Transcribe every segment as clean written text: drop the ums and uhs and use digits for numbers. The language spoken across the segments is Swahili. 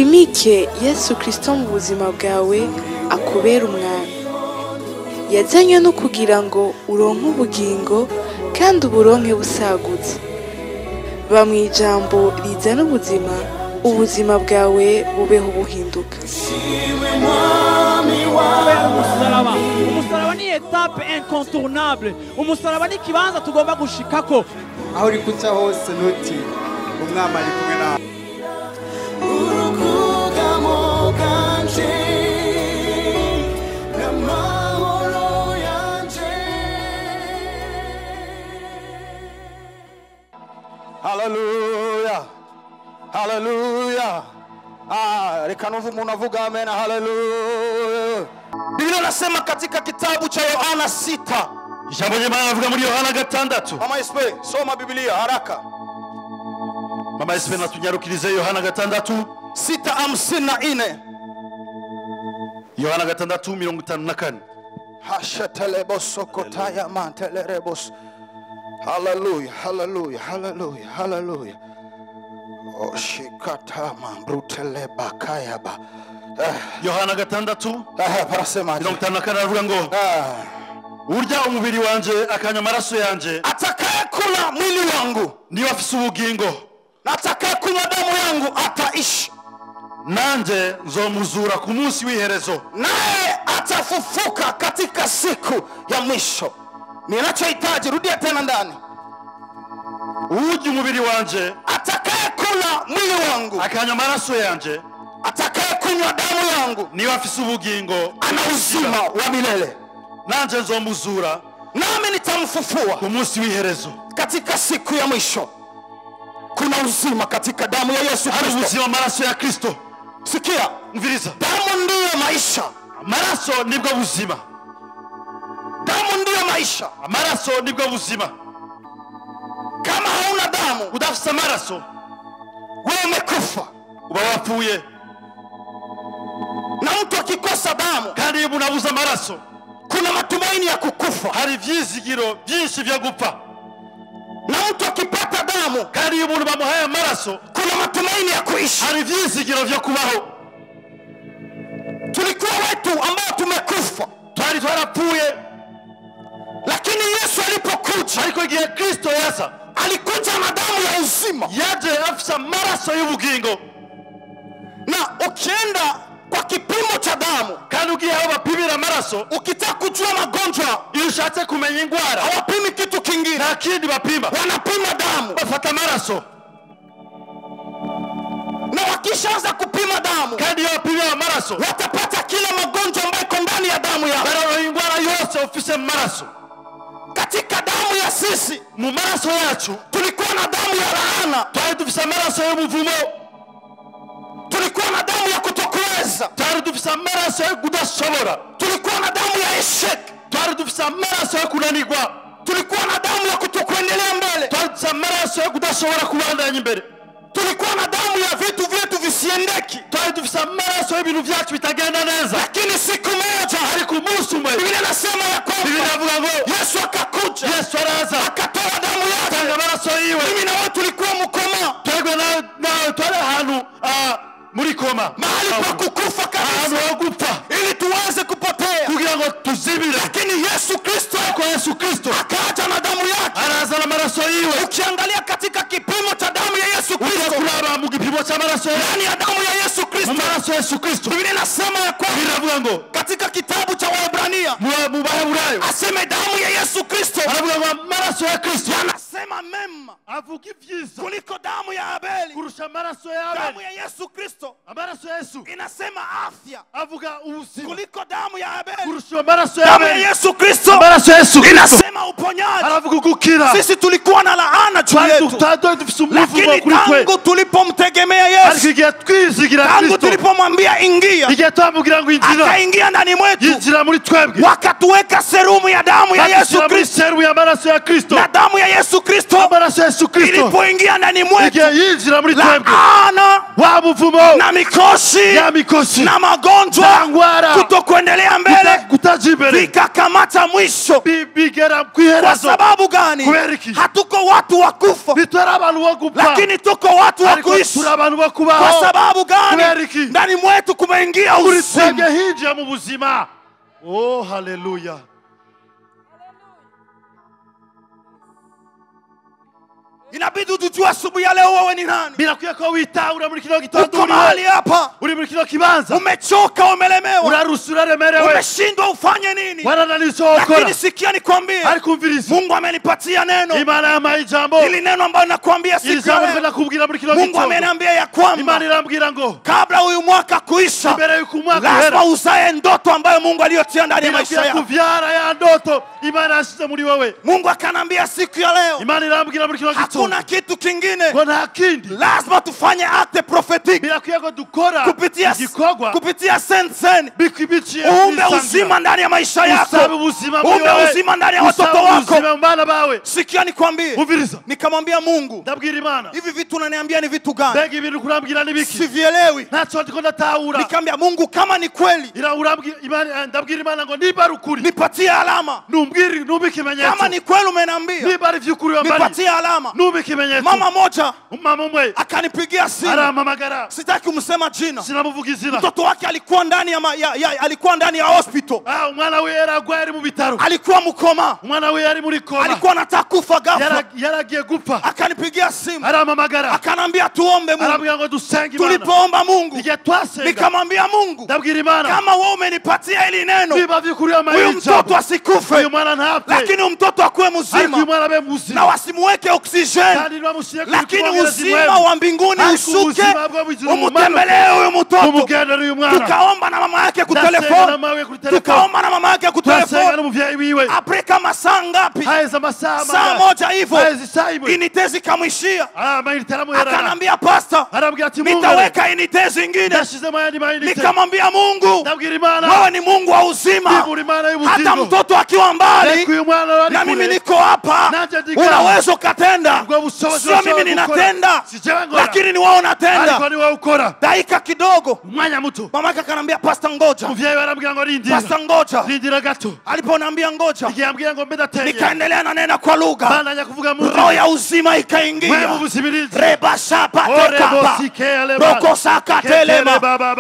wimike Yesu Kristo mu buzima bwawe akubera umwami. Yazanywe no kugira ngo uronke ubugingo kandi uburonke busagutse. Ba mw'ijambo rizana ubuzima bwawe bubeho buhinduka. Umusaraba ni etape incontournable. Umusaraba ni kibanza tugomba gushikako. Aho uri kuca hose nuti umwami ari kumwe nawe. Hallelujah. Hallelujah. Reka nuvu umuntu avuga amen. Hallelujah. Biblia inasema katika kitabu cha Yohana 6. Ijambo ry'Imana avuga muri Yohana 6. Mama Ispe, soma Biblia haraka. Mama Ispe natunyarukirize Yohana 6. 6:54. Yohana 6:54. Hashetelebosokotaya mantelerebos. Hallelujah, hallelujah, hallelujah, hallelujah. Oh shikatama brutele bakayaba. Yohana 6. Parasema 54 avuga ngo urya umubiri wanje akanya amaraso yanje atakayekula mwili wangu niwe afise ubugingo, na atakayekunywa damu yangu ataishi, nanje nzomuzura ku munsi w'iherezo, naye atafufuka katika siku ya mwisho. Ninachohitaji, rudia tena ndani. urya umubiri wanje atakayekula mwili wangu akanya amaraso yanje atakayekunywa damu yangu niwe afise ubugingo, ana uzima wa milele, nanje nzomuzura nami nitamfufua ku munsi w'iherezo. katika siku ya mwisho. Kuna uzima katika damu ya Yesu Hari Kristo. ubuzima amaraso ya Kristo. Sikia, Mviriza, damu ndiyo maisha. amaraso nibwo buzima. Damu ndiyo maisha. Amaraso nibwo buzima. Kama hauna damu, Udafise amaraso wewe umekufa. uba wapfuye. Na mtu akikosa damu, Kandi iyo unabuze amaraso kuna matumaini ya kukufa. hari ivyizigiro byinshi vyo gupfa. Na mtu akipata damu, Kandi iyo umuntu bamuhaye amaraso kuna matumaini ya kuishi. hari ivyizigiro vyo kubaho. Tulikuwa watu ambao tumekufa, Twari twarapfuye, lakini Yesu alipokuja, ariko igihe Kristo yaza alikuja na damu ya uzima. yaje afise amaraso y'ubugingo. Na ukienda kwa kipimo cha damu, Kandi ugiye aho bapimira amaraso, ukitaka kujua magonjwa, iyo ushatse kumenya ingwara hawapimi kitu kingine, nta kindi bapima, wanapima damu. bafata amaraso. Na wakishaanza kupima damu, Kandi iyo bapimira amaraso watapata kila magonjwa ambayo iko ndani ya damu yako. bararonka ingwara yose ufise mu maraso. Katika damu ya sisi, Mu maraso yacu tulikuwa na damu ya laana, twari dufise amaraso y'umuvumo, tulikuwa na damu ya kutokuweza, twari dufise amaraso yo kudashobora, tulikuwa na damu ya esheki, twari dufise amaraso yo kunanirwa, tulikuwa na damu ya kutokuendelea mbele, twari dufise amaraso yo kudashobora kubandanya imbere, tulikuwa na damu ya vitu vyetu visiendeki. twari dufise amaraso y'ibintu vyacu bitagenda neza. Lakini siku moja, Ariko umunsi umwe Biblia inasema ya Biblia kwamba inavuga ngo Yesu akakuja, Yesu araza akatoa damu atanga yake. amaraso yiwe. Mimi na wewe tulikuwa mkoma, Twebwe nawe twari ahantu muri koma, mahali pa kukufa ahantu kabisa, ho gupfa ili tuweze kupotea. kugira ngo tuzibire. Lakini Yesu Kristo Kwa Yesu Kristo akaja na damu yake. araza na amaraso yiwe. Ukiangalia katika kipimo cha damu ya Yesu Kristo, Kuraba mu gipimo cy'amaraso ndani ya damu ya Yesu Kristo, mu maraso ya Yesu Kristo, Biblia inasema ya kwamba biravuga ngo katika kitabu cha Waebrania mu Baheburayo aseme damu ya Yesu Kristo aravuga ngo amaraso ya Kristo anasema mema avuga ibyiza kuliko damu ya Abeli. kurusha amaraso ya Damu Abeli. ya Yesu Kristo Amaraso ya Yesu inasema afya avuga ubuzima kuliko damu ya Abeli. kurusha amaraso ya Damu ya Abeli. Yesu Kristo Amaraso ya Yesu Kristo inasema uponyaji. aravuga gukira. Sisi tulikuwa na laana juu Twari yetu, dufise umuvumo lakini kuri twe, tangu tulipomtegemea ariko Yesu, igihe twizigira tangu Kristo, tulipomwambia ingia, igihe twamubwira ngo injira, akaingia ndani mwetu, yinjira muri twebwe, wakatuweka serumu ya damu ya Yesu bakishyira muri Kristo. serumu y'amaraso ya Kristo. Na damu ya Yesu Kristo Amaraso ya Yesu Kristo ilipoingia ndani mwetu, igihe yinjira muri twebwe, laana wa muvumo na mikosi ya mikosi na magonjwa na ngwara kutokuendelea mbele kutaja imbere vikakamata mwisho, bigera kwa kwiherezo, sababu sababu gani? Kubera iki? Hatuko watu wa kufa, Nitwara abantu bo gupfa. lakini tuko watu wa Ariko kuishi. turi abantu bo Kwa kubaho. sababu Kubera gani? iki? Ndani mwetu kumeingia Uri uzima. twebwe hinjiye mu buzima. Oh, haleluya. Inabidi utujue asubuhi ya leo wewe ni nani. Birakwiye ko witahura muri kino gitondo. Uko mahali hapa, Uri muri kino kibanza. umechoka, umelemewa, Urarusa uraremerewe. umeshindwa ufanye nini. Warananizo ukora. Lakini sikia nikwambie, Ariko umviriza. Mungu amenipatia neno. Imana yampaye ijambo. Hili neno ambalo nakwambia Iri siku ya jambo leo, nakubwira muri kino Mungu gitondo. ameniambia ya kwamba Imana irambwira ngo kabla huyu mwaka kuisha, imbere yuko umwaka lazima uhera uzae ndoto ambayo Mungu aliyotia ndani ya maisha birakwiye yako. kuvyara ya ndoto Imana yashyize muri wewe. Mungu akanambia siku ya leo, Imana irambwira muri kino gitondo hakuna kitu kingine, ngo nta kindi lazima tufanye acte prophetique birakwiye ko dukora kupitia igikorwa kupitia sensen, biciye uumbe uzima ndani ya maisha yako, usabe ubuzima muri uumbe wewe, uzima ndani ya watoto usabe wako. ubuzima mu bana bawe. Sikia nikwambie, Umviriza, nikamwambia Mungu, ndabwira Imana, hivi vitu unaniambia ni vitu gani? mbega ibintu kurambwira nibiki? Sivielewi. Ntacyo ndiko ndatahura. Nikamwambia Mungu, kama ni kweli Urambwira Imana, ndabwira Imana ngo niba ari ukuri nipatie alama. numbwire numbe ikimenyetso. Kama ni kweli umeniambia Niba ari vy'ukuri wambari nipatie alama. numbe ikimenyetso. Mama moja Mama umwe akanipigia simu, arampamagara, sitaki kumsema jina. sinamuvuga izina. Mtoto wake alikuwa ndani alikuwa ndani ya hospital, Umwana we yaragwaye ari mu bitaro. alikuwa mkoma, Umwana we yari muri koma. alikuwa anataka kufa ghafla. Yaragiye gupfa. Akanipigia simu, Arampamagara, akanambia tuombe Mungu. arambwira ngo dusenge Imana. Tulipoomba Mungu, Igihe twasenga nikamwambia Mungu, ndabwira Imana, kama wewe umenipatia hili neno, niba vy'ukuri amaye huyu mtoto asikufe, uyu mwana ntapfe, lakini huyu mtoto akuwe ariko mzima uyu mwana abe na muzima, wasimuweke oksijeni, kandi ntibamushyire ku lakini kitwongereza uzima imwemu. wa mbinguni Ariko ushuke, ubuzima bwo mu ijuru umutembelee huyu mtoto. umugendere uyu mwana. Tukaomba na mama yake Ndasenga na kutelefoni, mama we kuri telefoni. tukaomba na mama yake Twasenga kutelefoni. n'umuvyeyi wiwe. Aprika masaa ngapi? Haheze amasaha Saa magana. moja hivyo Haheze isaha imwe. initezi kamwishia. Amayinite aramuherana. Akanambia pastor, Arambwira ati Mungu, nitaweka initezi ingine. ndashizemo ayandi mayinite. Nikamwambia Mungu, Ndabwira Imana, wewe ni Mungu wa uzima, ndibura Imana y'ubugingo. hata mtoto akiwa mbali Reka uyu mwana ari na mimi kure. niko hapa, Nanje ndikana. unaweza ukatenda. Ubwo bushobozi Sio mimi urashobora ninatenda, gukora. Si jewe ngora. lakini ni wewe unatenda. Ariko ni wowe ukora. Dakika kidogo Umwanya muto. mama yake akanambia pastor, ngoja. Umuvyeyi we arambwira ngo rindira. Pastor, ngoja. Rindira gato. Aliponiambia ngoja, Igihe ambwira ngo mbe ndateye. nikaendelea na nena kwa lugha, Bandanya kuvuga mu roho ya uzima mwe ikaingia. mu busibirizi. Reba shapa tekapa roko saka telema.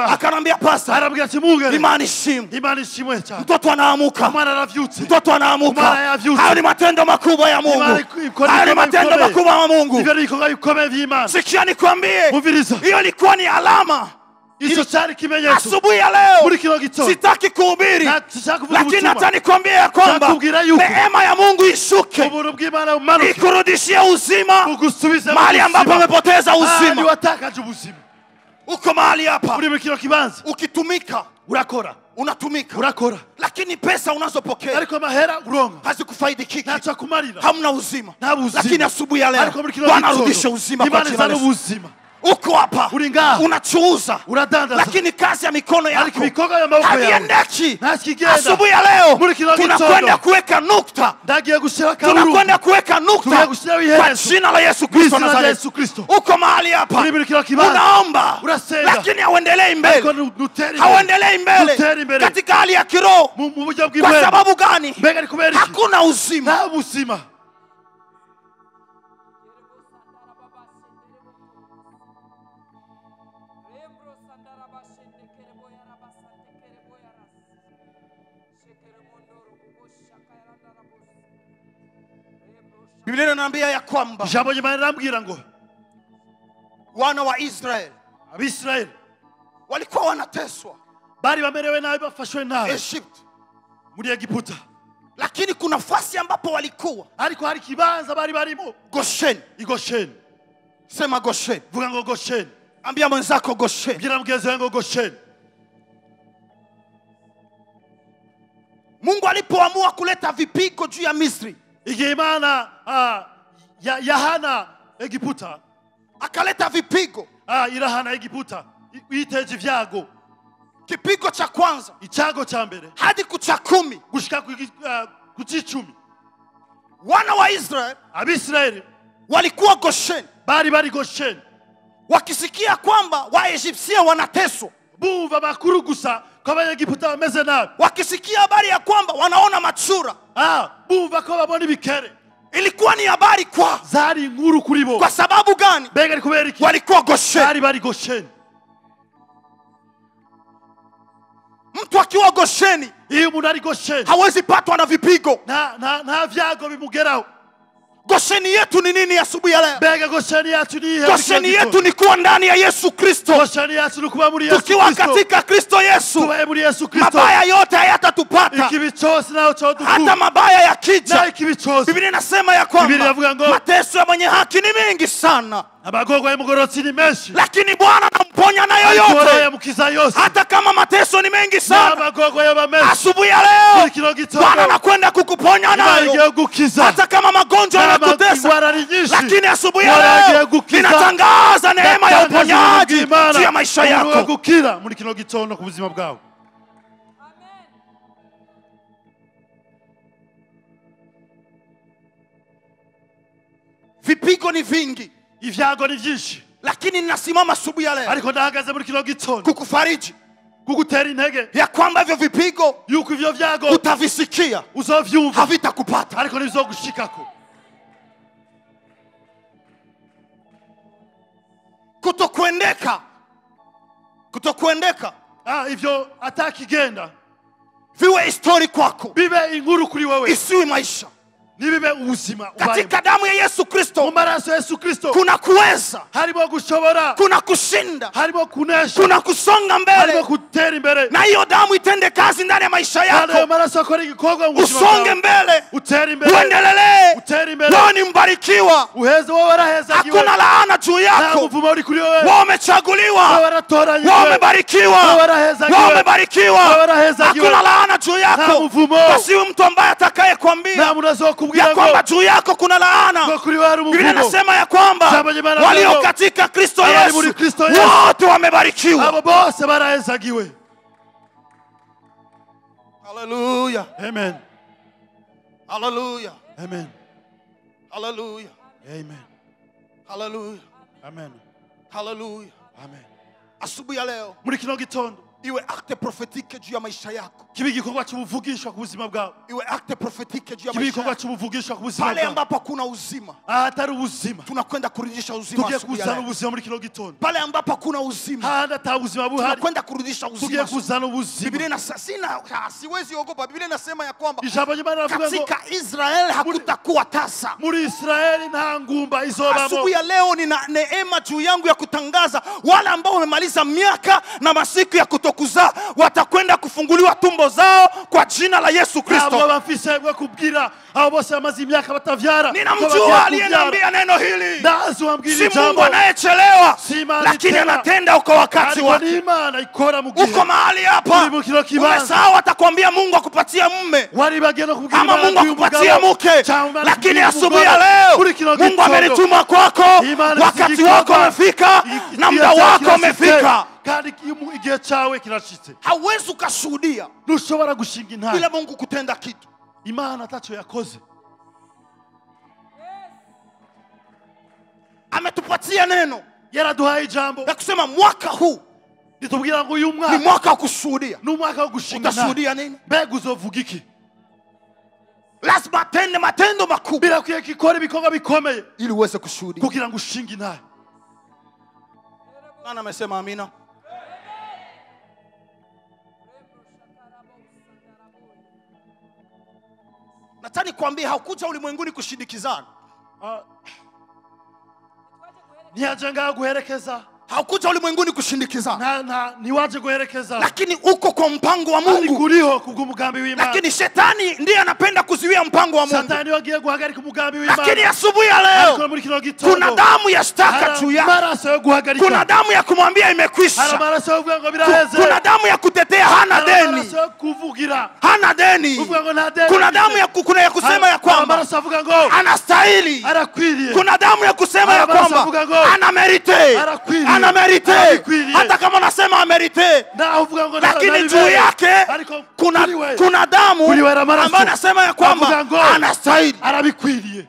Akanambia pastor, Arambwira ati Mungu, imani shimu. Imana ishimwe cyane. Mtoto anaamuka, Umwana aravyutse. mtoto anaamuka. Umwana yavyutse. Hayo ni matendo makubwa ya Mungu, Imana ikora hayo ni ibikorwa matendo bikomeye. makubwa ya Mungu. Ivyo ni ibikorwa bikomeye vy'Imana. Sikia nikwambie, Umviriza. hiyo ilikuwa ni alama. Ico cyari ikimenyetso. Asubuhi ya leo Muri kino gitondo. sitaki kuhubiri, Sitaki kuvuga lakini ubutumwa. hata nikwambie ya kwamba Nakubwira yuko neema ya Mungu ishuke, ubuntu bw'Imana bumanuke. ikurudishie uzima Bugusubize mu mahali ambapo buzima. umepoteza Ahandi uzima. watakaje ubuzima. Uko mahali hapa, Uri mu kino kibanza. ukitumika Urakora. unatumika, Urakora. lakini pesa unazopokea Ariko amahera uronka. hazikufaidikiki, Ntacyo kumarira. hamna uzima. Nta buzima. Lakini asubuhi ya leo Ariko muri kino Bwana gitondo, arudishe uzima kwa Imana jina la izana Yesu. ubuzima. Uko hapa Uri ngaha. unachuuza, Uradandaza. lakini kazi ya mikono Ariko yako ibikorwa y'amaboko yawe haviendeki. ntakigenda. Asubuhi ya leo Muri kino tunakwenda gitondo. kuweka nukta, Ndagiye gushira karuru. tunakwenda kuweka nukta Tugiye gushyiraho kwa iherezo. jina la Yesu Kristo wa Mw'izina rya Nazareti. Yesu Kristo. Uko mahali hapa Uri muri kino kibanza. unaomba, Urasenga. lakini hauendelei Ariko mbele, nutera imbere. hauendelei Nutera mbele imbere. katika hali ya kiroho. Mu buryo Kwa bw'Imana. sababu gani? Mbega ni kubera iki? Hakuna uzima. Nta buzima. Biblia inaniambia ya kwamba Ijambo ry'Imana rirambwira ngo wana wa Israeli Abisirayeli walikuwa wanateswa bari bamerewe nabi, bafashwe nabi Egypt, muri Egiputa. lakini kuna nafasi ambapo walikuwa Ariko hari kibanza bari barimo, Gosheni. Gosheni. Sema Gosheni. Vuga ngo Gosheni. Ambia mwenzako Gosheni. Bwira mugenzi wawe ngo Gosheni. Mungu alipoamua kuleta vipigo juu ya Misri, Igihe Imana yahana Egiputa, akaleta vipigo. irahana Egiputa, yiteje ivyago. Kipigo cha kwanza Icago ca mbere hadi kucha 10, gushika ku c'icumi, wana wa Israeli Abisirayeli walikuwa Gosheni, bari Gosheni, wakisikia kwamba Waegyptia wanateswa, bumva makuru gusa ko Abanyegiputa bameze nabi, wakisikia habari ya kwamba wanaona machura, bumva ko babona ibikere. ilikuwa ni habari kwa. zari inkuru kuri bo. Kwa sababu gani? Mbega ari kubera iki? Walikuwa Gosheni. bari Gosheni. Mtu akiwa Gosheni, iyo umuntu ari Gosheni hawezi patwa na vipigo. nta vyago bimugeraho. Gosheni yetu ni nini asubuhi ya leo? Mbega Gosheni yacu ni ihe? Gosheni yetu ni kuwa ndani ya Yesu Kristo. Gosheni yacu ni kuba muri Yesu Kristo. Tukiwa katika Kristo Yesu, tubaye muri Yesu Kristo, mabaya yote hayatatupata. ikibi cyose naho cyo duku. Hata mabaya yakija, na ikibi cyose, Biblia inasema ya kwamba mateso ya mwenye haki ni mengi sana, abagorwa y'umugororotsi ni menshi, lakini Bwana anamponya nayo yote. Hata kama mateso ni mengi sana, asubuhi ya leo Bwana anakwenda kukuponya nayo. Hata kama magonjwa yanakutesa, lakini asubuhi ya leo ninatangaza neema ya uponyaji juu ya maisha yako. Gukira muri kino gitondo ku buzima bwawe. Vipigo ni vingi, ivyago ni vyinshi, lakini ninasimama asubuhi ya leo ariko ndahagaze muri kino gitondo kukufariji, kugutera intege ya kwamba hivyo vipigo yuko ivyo vyago utavisikia, uzovyumva, havitakupata, ariko nibizogushikako. kutokuendeka ivyo atakigenda viwe histori kwako, bibe inkuru kuri wewe, isiwe maisha, nibibe ubuzima. Katika damu ya Yesu Kristo, mu maraso ya Yesu Kristo, kuna kuweza, harimo gushobora, kuna kushinda, harimo kunesha, kuna kusonga mbele, harimo kutera imbere. Na hiyo damu itende kazi ndani ya maisha yako. Hayo maraso akora igikorwa mu buzima bwawe. Usonge mbele, utera imbere, uendelee, utera imbere. wewe ni mbarikiwa, uheze wewe warahezagiwe, hakuna laana juu yako. uvuma uri kuri wewe, wewe umechaguliwa, wewe waratoranyijwe, wewe umebarikiwa, wewe warahezagiwe, wewe umebarikiwa, wewe warahezagiwe, hakuna laana juu yako. Basi mtu ambaye atakayekwambia ya kwamba juu yako kuna laana, Biblia inasema ya kwamba walio katika Kristo Yesu wote wamebarikiwa. Abo bose barahezagiwe. Hallelujah. Amen. Hallelujah. Amen. Hallelujah. Amen. Hallelujah. Amen. Hallelujah. Amen. Asubuhi ya leo muri kino gitondo iwe acte prophétique juu ya maisha yako, kibi gikorwa cy'ubuvugishwa ku buzima bwawe, iwe acte prophétique juu ya kibi maisha gikorwa yako, cy'ubuvugishwa ku buzima pale bwawe. ambapo kuna uzima, hatari ubuzima, tunakwenda kurudisha uzima. tugiye kuzana ubuzima muri kino gitondo. Pale ambapo kuna uzima, hata ubuzima buhari, tunakwenda kurudisha uzima, tugiye kuzana ubuzima. Biblia siwezi ogopa. Biblia inasema ya kwamba katika Israeli hakutakuwa tasa, muri Israeli nta ngumba izobamo. Asubuhi ya leo nina neema juu yangu ya kutangaza wale ambao wamemaliza miaka na masiku ya kutokuzaa watakwenda kufunguliwa tumbo zao kwa jina la Yesu Kristo. Abo bafise bwo kubwira abo bose bamaze imyaka batavyara, ninamjua aliyeniambia neno hili. Si Mungu anayechelewa, lakini anatenda kwa wakati wake. Uko mahali hapa umesahau, atakwambia Mungu akupatia mume ama Mungu akupatia mke, lakini asubuhi ya leo Mungu amenituma kwako, wakati wako umefika na muda wako umefika. Igihe cyawe kirashitse. Hauwezi ukashuhudia ntushobora gushinga intare bila Mungu kutenda kitu. Imana atacho yakoze. Ametupatia neno, yaraduhaye ijambo ya kusema mwaka huu nitubwira ngo uyu mwaka ni mwaka wa kushuhudia. Ni mwaka wa gushinga. Utashuhudia nini? Mbega uzovuga iki? Lazima atende matendo makubwa, bila kuyakikora ibikorwa bikomeye ili uweze kushuhudia, kugira ngo ushinge intare. Nani amesema amina? Nataka nikwambie haukuja ulimwenguni kushindikizana. Niaje ngaho guherekeza. Haukuja ulimwenguni kushindikizana. Niwaje guherekeza. Lakini uko kwa mpango wa Mungu. Kuriho kubw'umugambi w'Imana. Lakini shetani ndiye anapenda kuzuia mpango wa Mungu. Shetani wagiye guhagarika umugambi w'Imana. Lakini asubuhi ya leo kuna damu ya shtaka juu yake. Kuna damu ya kumwambia imekwisha. Kuna damu ya kutetea hana deni. Hana deni. Kuna damu ya kusema ya kwamba anastahili. Kuna damu ya kusema ya kwamba anamerite. Anamerite. Hata kama nasema amerite, lakini juu yake kuna damu ambayo nasema ya kwamba anastahili. Arabikwiriye.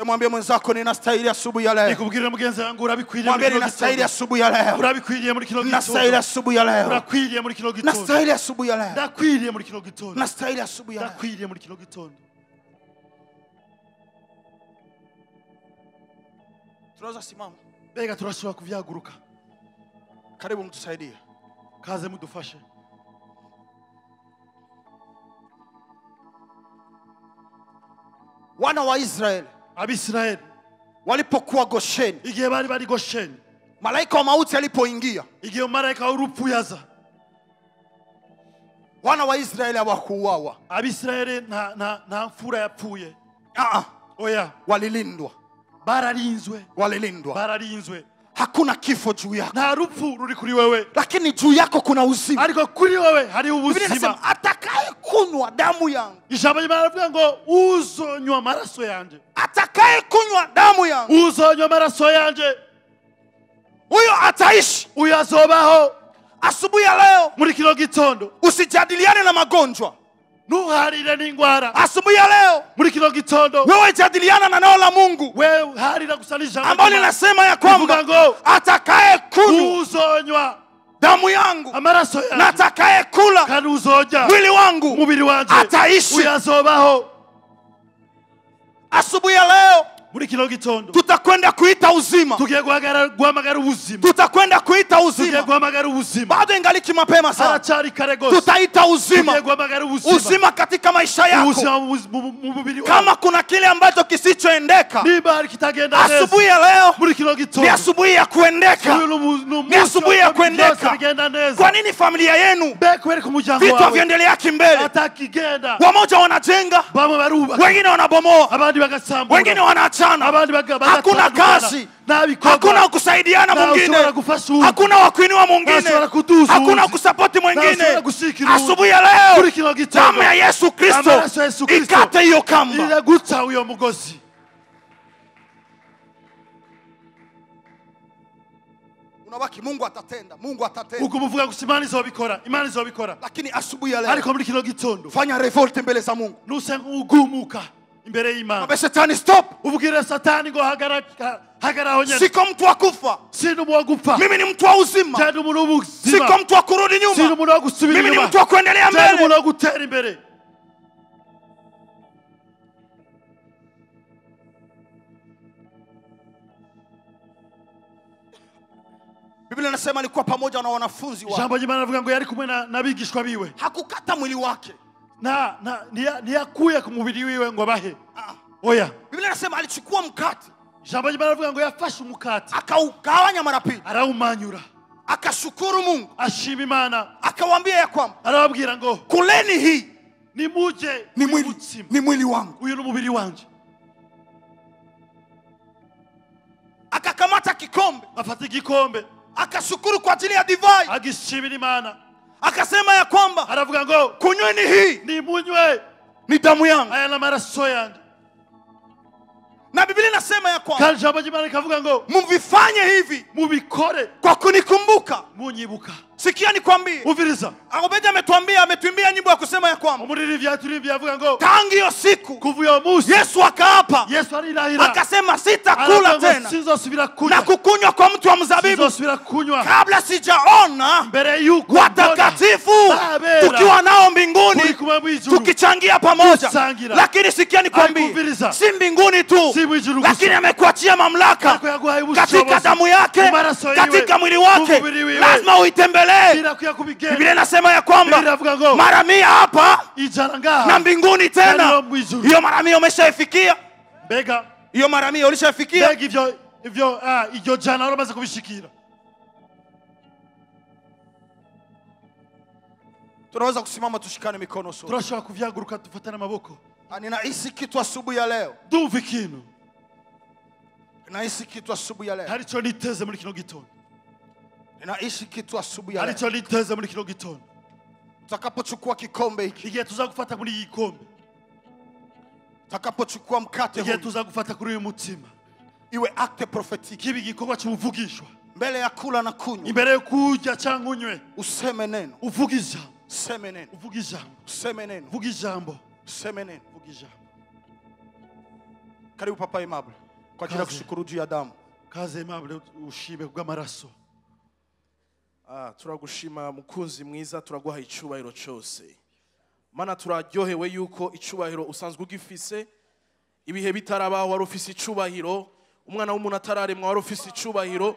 Mwambie mwenzako ninastahili asubuhi ya leo. Nikubwira mugenzi wangu urabikwiriye. Mwambie ninastahili asubuhi ya leo. Urabikwiriye muri kino gitondo. Nastahili asubuhi ya leo. Urakwiriye muri kino gitondo. Nastahili asubuhi ya leo. Ndakwiriye muri kino gitondo. Nastahili asubuhi ya leo. Ndakwiriye muri kino gitondo. Tunaweza simama. Mbega turashobora kuvyaguruka. Karibu mtusaidie. Kaze mudufashe. Wana wa Israeli, Abisraeli walipokuwa Gosheni, igihe bari Gosheni, malaika wa mauti alipoingia, igihe malaika w'urupfu yaza, wana wa Israeli hawakuuawa. Abisraeli nta mfura yapfuye. Oya, walilindwa. Bararinzwe. Hakuna kifo juu yako. Nta rupfu ruri kuri wewe. Lakini juu yako kuna uzima. Ariko kuri wewe hari ubuzima. Biblia atakaye kunywa damu yangu. Ijambo ry'Imana ngo uzonywa amaraso yanje. Atakaye kunywa damu yangu. Uzonywa amaraso yanje. Huyo ataishi. Huyo azobaho. Asubuhi ya leo, muri kino gitondo, usijadiliane na magonjwa. Nuharire n'ingwara. Asubuhi ya leo, muri kino gitondo, wewe jadiliana na neno la Mungu. Wewe harira kusalisha ambalo linasema ya kwamba atakaye kunywa uzonywa damu yangu, amaraso yangu, na atakaye kula kandi uzoja mwili wangu, mubiri wanje, ataishi. Uyazobaho. Asubuhi ya leo, muri kino gitondo, tutakwenda kuita uzima. Tugiye guhamagara ubuzima. Tutakwenda kuita uzima. Tugiye guhamagara ubuzima. Bado ingaliki mapema sana. Haracari kare gose. Tutaita uzima. Tugiye guhamagara ubuzima. Uzima katika maisha yako. Uzima mubiri wako. Kama kuna kile ambacho kisichoendeka, niba kitagenda neza, asubuhi ya leo muri kino gitondo, ni asubuhi ya kuendeka. Ni asubuhi ya kuendeka. Kwa nini familia yenu vitu haviendelea kimbele? Atakigenda. Wamoja wanajenga, wengine wanabomoa, abandi bagasambura, wengine wanaachana, abandi hakuna kazi, hakuna kusaidiana mwingine, hakuna wakuinua mwingine, hakuna kusapoti mwingine. Asubuhi ya leo damu ya Yesu Kristo ikate hiyo kamba. Iragutsa uyo mugozi. Unabaki Mungu atatenda, Mungu atatenda. Ukumuvuga gusimana izobikora, Imana izobikora. Lakini asubuhi ya leo, ariko muri kino gitondo, fanya revolt mbele za Mungu. Nusenga ugumuka imbere y'Imana. Abe Satani stop. Ubugire Satani ngo hagara honyene. Siko mtu wa kufa. Sino mtu wa kufa. Mimi ni mtu wa uzima. Jadu mtu wa uzima. Siko mtu wa kurudi nyuma. Sino mtu wa kusubiri nyuma. Mimi ni mtu wa kuendelea mbele. Jadu mtu wa gutera imbere. Biblia inasema alikuwa pamoja na wanafunzi wake. Jambo jema navuga ngo yari kumwe na bigishwa biwe. Hakukata mwili wake. Ni yakuye ku mubiri wiwe ngo bahe. Oya. Biblia inasema alichukua mkate. Jambo jema navuga ngo yafashe umukate. Akaugawanya mara pili. Arawumanyura. Akashukuru Mungu. Ashima Imana. Akawaambia ya kwamba arababwira ngo kuleni hii. Ni muje ni mwili wangu. Uyu n'umubiri wanje. Akakamata kikombe. Afata igikombe. Akashukuru kwa ajili ya divai. Agishimira Imana. Akasema ya kwamba aravuga ngo kunyweni hii. Ni munywe. Ni damu yangu. Aya na maraso yangu. Na Biblia inasema ya kwamba kandi jambo jema likavuga ngo muvifanye hivi, mubikore kwa kunikumbuka. Munyibuka. Sikia nikwambie. Uviriza. Obedi ametuimbia nyimbo ya kusema ya kwamba umuririmbyi aturimbye avuga ngo tangu hiyo siku kuvuyo musi Yesu akaapa. Yesu alirahira. Akasema sitakula tena na kukunywa kwa mtu wa mzabibu kabla sijaona mbere yuko watakatifu tukiwa nao mbinguni tukichangia pamoja. Lakini sikia nikwambie, si mbinguni tu, lakini amekuachia mamlaka katika damu yake, katika mwili wake. Lazima uitembelee. Biblia inasema ya kwamba mara 100 hapa na mbinguni tena. Hiyo mara 100 umeshaifikia? Bega. Hiyo mara 100 ulishafikia? Bega ivyo jana uramaze kubishikira. Tunaweza kusimama tushikane mikono sote. Turashaka kuvyaguruka tufatane amaboko. Ninahisi kitu asubuhi ya leo. Duve kintu. Ninahisi kitu asubuhi ya leo. Haricho niteze muri kino gitondo. Ninaishi kitu asubuhi ya leo. Haricho niteze muri kino gitondo. Tutakapochukua kikombe hiki. Igihe tuzagufata muri iyi kombe. Tutakapochukua mkate huu. Igihe tuzagufata kuri uyu mutima. Iwe acte prophetique. Kibi gikorwa cy'ubuvugishwa. Mbele ya kula na kunywa. Imbere yo kurya cyangwa unywe. Useme neno. Uvuge ijambo. Useme neno. Uvuge ijambo. Useme neno. Uvuge ijambo. Useme neno. Uvuge ijambo. Karibu Papa Aimable. Kwa ajili ya kushukuru juu ya damu. Kaze Aimable ushibe bw'amaraso. Turagushima mukunzi mwiza, turaguha icubahiro cyose. Mana turaryohewe yuko icubahiro usanzwe ugifise. Ibihe bitarabaho wari ufise icubahiro, umwana w'umuntu atararemwa wari ufise icubahiro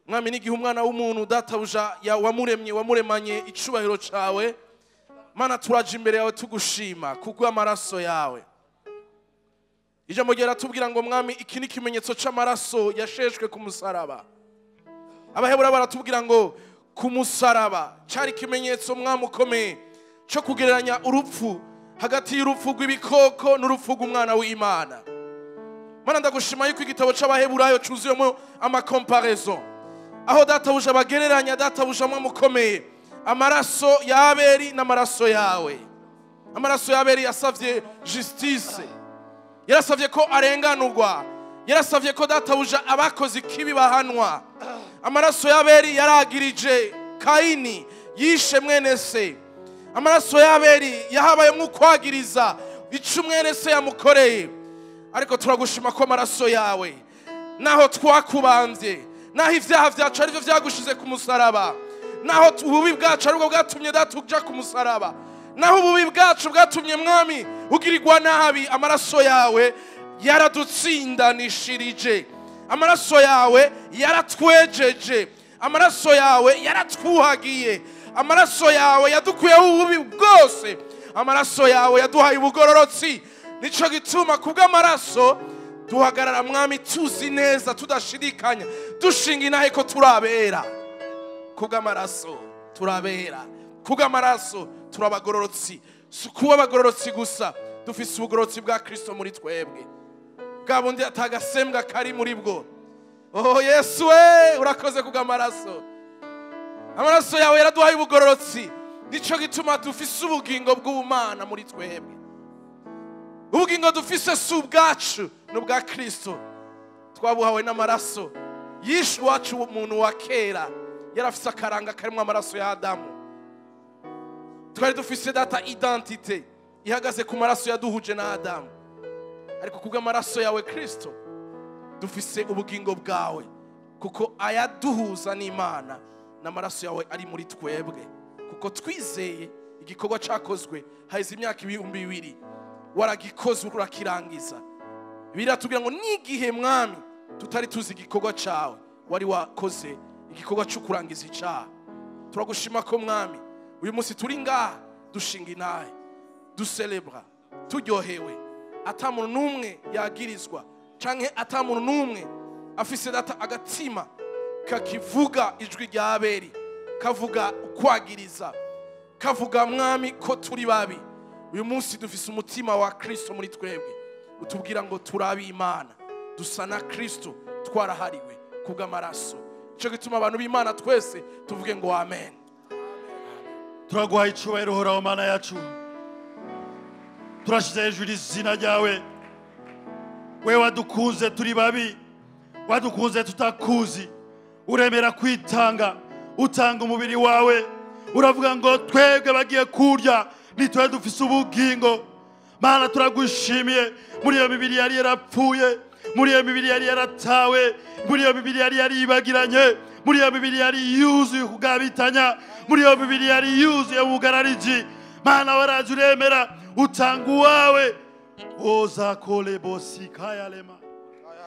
mwami n'igihe umwana w'umuntu databuja wamuremye wamuremanye icubahiro cawe mana turaje imbere yawe tugushima kuko amaraso yawe ijambo ryera tubwira ngo mwami iki ni ikimenyetso c'amaraso yasheshwe ku musaraba abahebura baratubwira ngo ku musaraba cari ikimenyetso mwami ukomeye cyo kugereranya urupfu hagati y'urupfu rw'ibikoko n'urupfu rw'umwana w'Imana mana ndagushima yuko igitabo c'abaheburayo cuzuyemo amakomparezo aho databuja bagereranya databuja mwami ukomeye amaraso ya Abeli n'amaraso yawe amaraso ya Abeli yasavye justice yarasavye ko arenganurwa yarasavye ko databuja abakoze ikibi bahanwa amaraso ya Abeli yaragirije Kaini yishe mwene se amaraso ya Abeli yahabaye mw'ukwagiriza ico mwene se yamukoreye ariko turagushima ko amaraso yawe naho twakubambye naho ivyaha vyacu arivyo vyagushize ku musaraba naho ububi bwacu aribwo bwatumye datuja ku musaraba naho ububi bwacu bwatumye mwami ugirirwa nabi amaraso yawe yaradutsindanishirije amaraso yawe yaratwejeje amaraso yawe yaratwuhagiye amaraso yawe yadukuyeho ububi bwose amaraso yawe yaduhaye ubugororotsi nico gituma kubw'amaraso duhagarara mwami tuzi neza tudashidikanya dushinga inahe ko turabera kubw'amaraso turabera kubw'amaraso turabagororotsi kuba abagororotsi gusa dufise ubugororotsi bwa Kristo muri twebwe bwa bundi atagasembwa kari muri bwo oh Yesu we urakoze kubw'amaraso amaraso yawe yaraduhaye ubugororotsi nico gituma dufise ubugingo bw'Imana muri twebwe ubugingo dufise si ubwacu n'ubwa Kristo twabuhawe n'amaraso yishe wacu umuntu wa kera yarafise akaranga karimwo amaraso ya Adamu twari dufise data identite ihagaze ku maraso yaduhuje na Adamu ariko kubw'amaraso yawe Kristo dufise ubugingo bwawe kuko ayaduhuza n'Imana n'amaraso yawe ari muri twebwe kuko twizeye igikorwa cakozwe haize imyaka 2000 waragikoze urakirangiza biratubwira ngo nigihe mwami tutari tuzi igikorwa cawe wari wakoze igikorwa cyo kurangiza icaha turagushima ko mwami uyu munsi turi ngaha dushinga inahe ducelebra turyohewe atamuntu numwe yagirizwa canke atamuntu numwe afise data agatima kakivuga ijwi rya Abeli kavuga ukwagiriza kavuga mwami ko turi babi uyu munsi dufise umutima wa Kristo muri twebwe utubwira ngo turabi Imana dusa na Kristo twarahariwe kubw'amaraso ico gituma abantu b'Imana twese tuvuge ngo amen turaguha icubahiro uhoraho Mana yacu turashize hejuru izina ryawe we wadukunze turi babi wadukunze tutakuzi uremera kwitanga utanga umubiri wawe uravuga ngo twebwe bagiye kurya nitwe dufise ubugingo Mana turagushimiye muri iyo mibiri yari yarapfuye muri iyo mibiri yari yaratawe muri iyo mibiri yari yaribagiranye muri iyo mibiri yari yuzuye kugabitanya muri iyo mibiri yari yuzuye ubugarariji Mana waraje uremera utanga uwawe ozakole bosikaya lema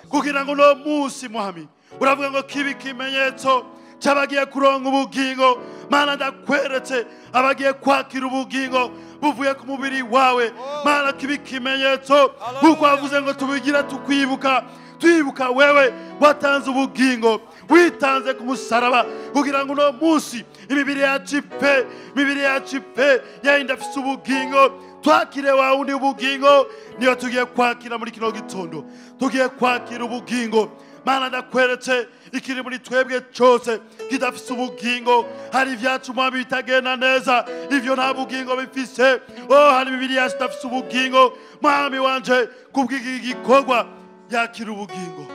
kugira ngo no musi mwami uravuga ngo kibi kimenyetso cy'abagiye kuronka ubugingo Mana ndakweretse abagiye kwakira ubugingo buvuye ku mubiri wawe Mana kibi kimenyetso kuko wavuze ngo tubigira tukwibuka twibuka wewe watanze ubugingo witanze ku musaraba kugira ngo no munsi imibiri yacu ipe yahinda afise ubugingo twakire wawe undi ubugingo niyo tugiye kwakira muri kino gitondo tugiye kwakira ubugingo Mana ndakweretse ikiri muri twebwe cyose kidafise ubugingo hari ivyacu mwami bitagenda neza ivyo nta bugingo bifise hari imibiri yacu idafise ubugingo mwami wanje kubw'iki gikorwa yakira ubugingo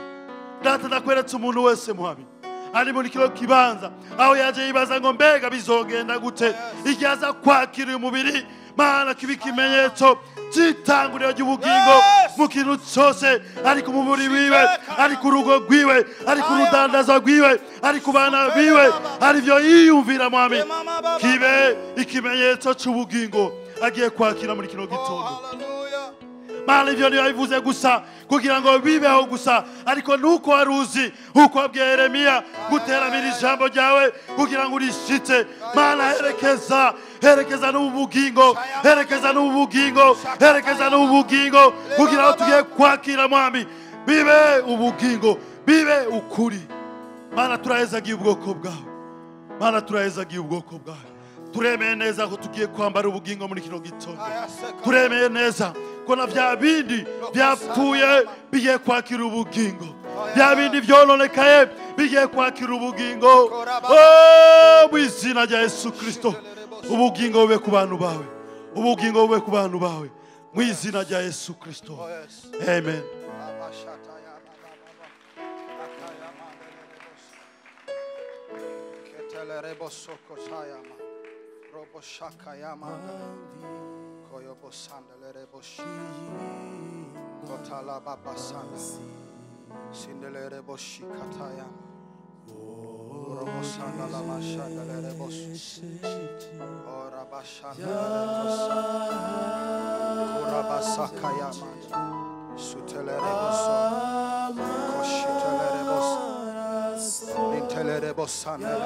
data ndakweretse umuntu wese mwami ari muri kino kibanza aho yaje yibaza ngo mbega bizogenda gute igihaza kwakira uyu mubiri Mana kibi kimenyetso cyitanguriro ry'ubugingo mu kintu cyose ari ku mubiri wiwe ari ku rugo rwiwe ari ku rudandaza rwiwe ari ku bana biwe ari byo yiyumvira mwami kibe ikimenyetso cy'ubugingo agiye kwakira muri kino gitondo Mana ivyo ntiwabivuze gusa kugira ngo bibeho gusa, ariko nuko wari uzi uko wabwiye Yeremiya guteramira ijambo ryawe kugira ngo urishitse. Mana herekeza n'ubugingo, herekeza n'ubugingo, herekeza n'ubugingo kugira ngo tugiye kwakira mwami bibe ubugingo, bibe ukuri. Mana turahezagiye ubwoko bwawe, Mana turahezagiye ubwoko bwawe. Turemeye neza ko tugiye kwambara ubugingo muri kino gitondo. Turemeye neza ko na vya bindi vyapfuye bigiye kwakira ubugingo, vya bindi vyononekaye bigiye kwakira ubugingo. Mu izina rya Yesu Kristo, ubugingo bube ku bantu bawe, ubugingo bube ku bantu bawe, mu izina rya Yesu Kristo. Amen. Robo shaka yama koyo bosanda lere boshi kotala baba sanda sindelere boshi kataya robo sanda la mashanda lere boshi ora bashanda lere bosa ora basaka yama sutelere boso koshitelere bosa intelere bosanda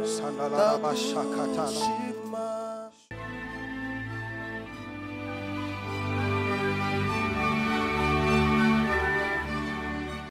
Sandala Bashakata